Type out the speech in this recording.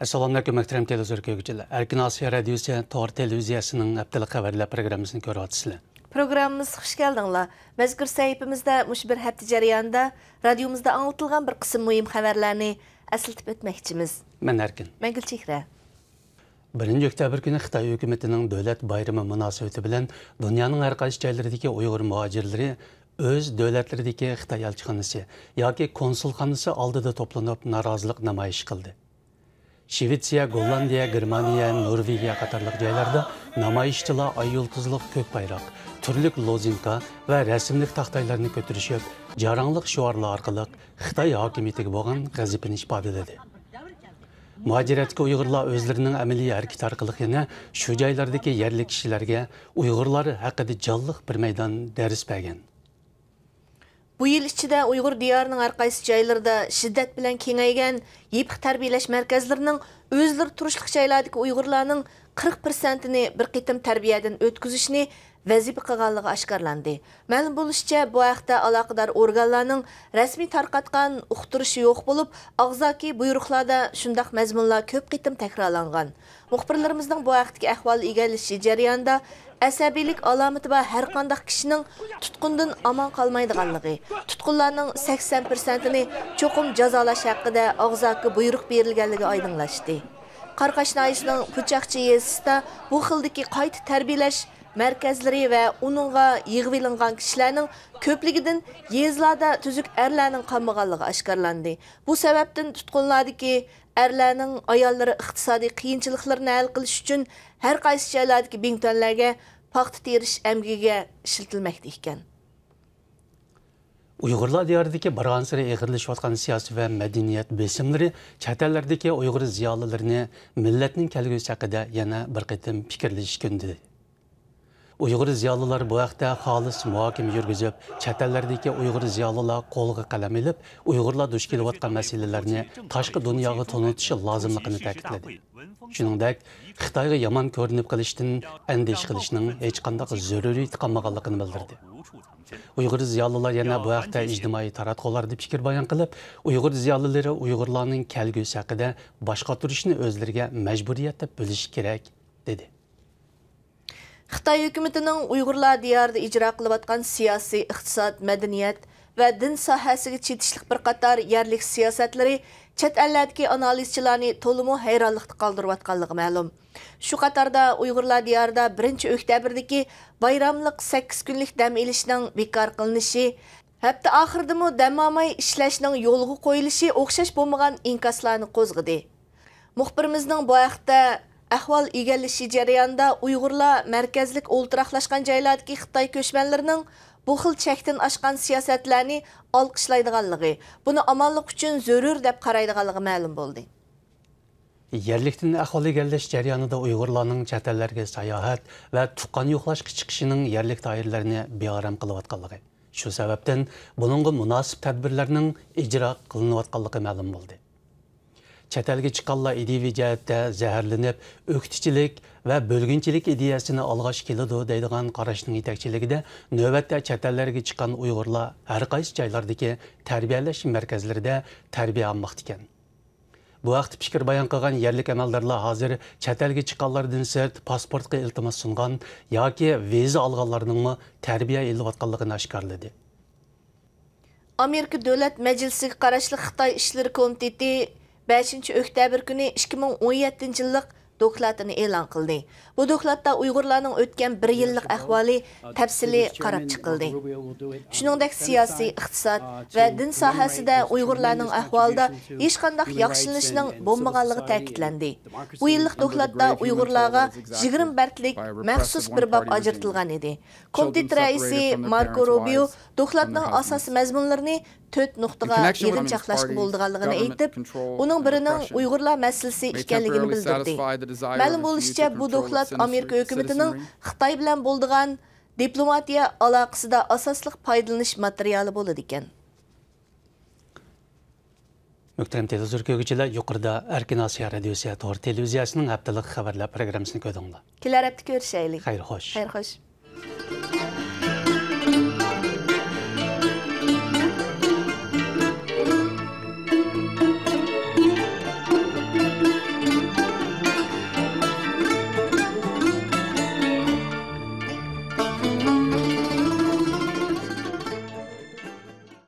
Assalamu alaykum muhtaram televizor Erkin Asiya Radiosi Tor televiziyasining haftalik xabarlar programmasini ko'ryapsizlar. Programımız hoş geldinglar. Mazkur sayfamızda mush bir hafta jarayonida radiomizda anlatilgan bir qism muhim xabarlarni eslatib o'tmoqchimiz. Men Erkin. Men Gulchehra. 1 oktyabr kuni Xitoy hukumatining davlat bayrami munosabati bilan dunyoning har qaysi joylaridagi Uyg'ur muhojirlari o'z davlatlaridagi Xitoy elchixonasi yoki konsulxonasi oldida to'planib norozilik namoyish qildi. Shvetsiya, Gollandiya, Germaniya, Norvegiya qatorliq joylarda namoyishchilar ay yulduzliq ko'k bayroq, turli lozinka va rasmlik taxtaylarni ko'tarishib, jarangliq shuarlar orqali Xitoy hokimiyatiga bo'lgan g'azabini ifodaladi. Muhojiratga Uyg'urlar o'zlarining amaliy harakati orqali yana shu joylardagi yerli kishilarga Uyg'urlar haqida jonliq bir maydon dars bergan. Bu yil ichida Uyg'ur diyorining har qaysi joylarida shiddat bilan kengaygan yepiq tarbiyalash markazlarining o'zlari turishlik joylardagi Uyg'urlarning 40%ni bir qitim tarbiyadan o'tkazishni vazifa qilganligi oshkorlandi. Ma'lum bo'lishicha, bu haqda aloqador organlarning rasmiy tarqatgan uqtirishi yo'q bo'lib, og'zaki buyruqlarda shundaq mazmunlar ko'p qitim takrorlangan. Muxbirlarimizning bu haqdagi ahvol egallashi jarayonida asabiylik alomati va har qanday kishining tutqundan omon qolmaydiganligi, tutqunlarning 80%ni cho'qim jazolash haqida og'zaki buyruq berilganligi oydinlashdi. Qarqashnoyisining Puchaqchi yezisida bu xildagi qayta tarbiyalash markazlari va uningga yig'ilingan kishilarning ko'pligidan yezlarda tuzuk erlarning qolmaganligi oshkorlandi. Bu sababdan tutqunlardagi erlarning ayollari iqtisodiy qiyinchiliklarni hal qilish uchun har qaysi joylardagi bingtonlarga paxta terish amgiga ishlatilmoqda ekan. Uyg'urlar diyoridagi barg'ansiri eg'irlashayotgan siyosiy va madaniyat besimlari chet ellardagi Uyg'ur ziyolilarini millatning kelgusi haqida yana bir qatim fikrlashish kundi. Uyg'ur ziyolilar bu haqda xolis muhokama yurgizib, chet ellardagi Uyg'ur ziyolilar qo'lga qalam ilib, Uyg'urlar duch kelayotgan masalalarni tashqi dunyoga tanitishi lozimligini ta'kidladi. Shuningdek, Xitoyga yomon ko'rinib qilishdan andish qilishning hech qanday zaruriyati qolmaganligini bildirdi. Uyg'ur ziyolilar yana bu haqda ijtimoiy taratqularda fikr bayon qilib, Uyg'ur ziyolilari Uyg'urlarning kelgusi haqida boshqa turishni o'zlariga majburiyat deb bilish kerak dedi. Xitoy hukumatining Uyg'urlar diyorida ijro qilayotgan siyosiy, iqtisod, madaniyat va din sohasiga chetishlik bir qator yerlik siyosatlari chet ellardagi analizchilarni to'liq hayronlikda qoldirayotganligi ma'lum. Shu qatorda Uyg'urlar diyorida 1 oktyabrdagi bayramlik 8 kunlik dam olishning bekor qilinishi, hatto oxiridami dam olmay ishlashning yo'lga qo'yilishi o'xshash bo'lmagan inkoslarni qo'zg'adi. Muxbirimizning bu haqda ahvol egallashi jarayonida Uyg'urlar markazlik o'ltiraqlashgan joylardagi Xitoy ko'chmanlarining bu xil chekdan oshgan siyosatlarni olqishlaydiganligi, buni amonlik uchun zarur deb qaraydiganligi ma'lum bo'ldi. Yerlikdan ahvol egallash jarayonida Uyg'urlarning chet ellarga sayohat va tuqqan yo'qlashga chiqishining yerlik doiralarini beoram qilayotganligi. Shu sababdan buningga munosib tadbirlarning ijro qilinayotganligi ma'lum bo'ldi. Chet elga chiqqanlar ideviy jihatda zaharlanib, o'qituvchilik va bo'lginchilik ideyasini olg'ash keladi deydigan qarashning yetakchiligida navbatda chet ellarga chiqqan Uyg'urlar har qaysi joylardagi tarbiyalash markazlarida tarbiya olmoqda ekan. Bu haqda fikr bayon qilgan yerlik amaldorlar hozir chet elga chiqqanlardan sirt pasportga iltimos sungan yoki viza olganlarning tarbiya olayotganligini oshkorladi. Amerika Davlat Majlisiga qarashli Xitoy ishlari komiteti 5 oktyabr kuni 2017 yillik dokladini e'lon qildi. Bu dokladda Uyg'urlarning o'tgan 1 yillik ahvoli tafsili qarab chiqildi. Shuningdek, siyosiy, iqtisod va din sohasida Uyg'urlarning ahvolida hech qanday yaxshilanishning bo'lmaganligi ta'kidlandi. Bu yillik dokladda Uyg'urlarga 20 bandlik maxsus bir bob ajratilgan edi. Komitet raisi Marco Rubio dokladning asosiy mazmunlarini 4 nuqtaga yig'inchoqlashga bo'lganligini aytib, uning birining Uyg'urlar masalasi ekanligini bildirdi. Ma'lum bo'lishicha, bu doklad Amerika hukumatining Xitoy bilan bo'lgan diplomatiya aloqasida asosli foydalanish materiali bo'ladi ekan. Muhtaram televizor ko'ruvchilar, yuqorida Erkin Asiya Radiosi Tor televiziyasining haftalik xabarlar programmasini ko'rdinglar. Kelar hafta ko'rishaylik. Xayr xo'sh. Xayr xo'sh.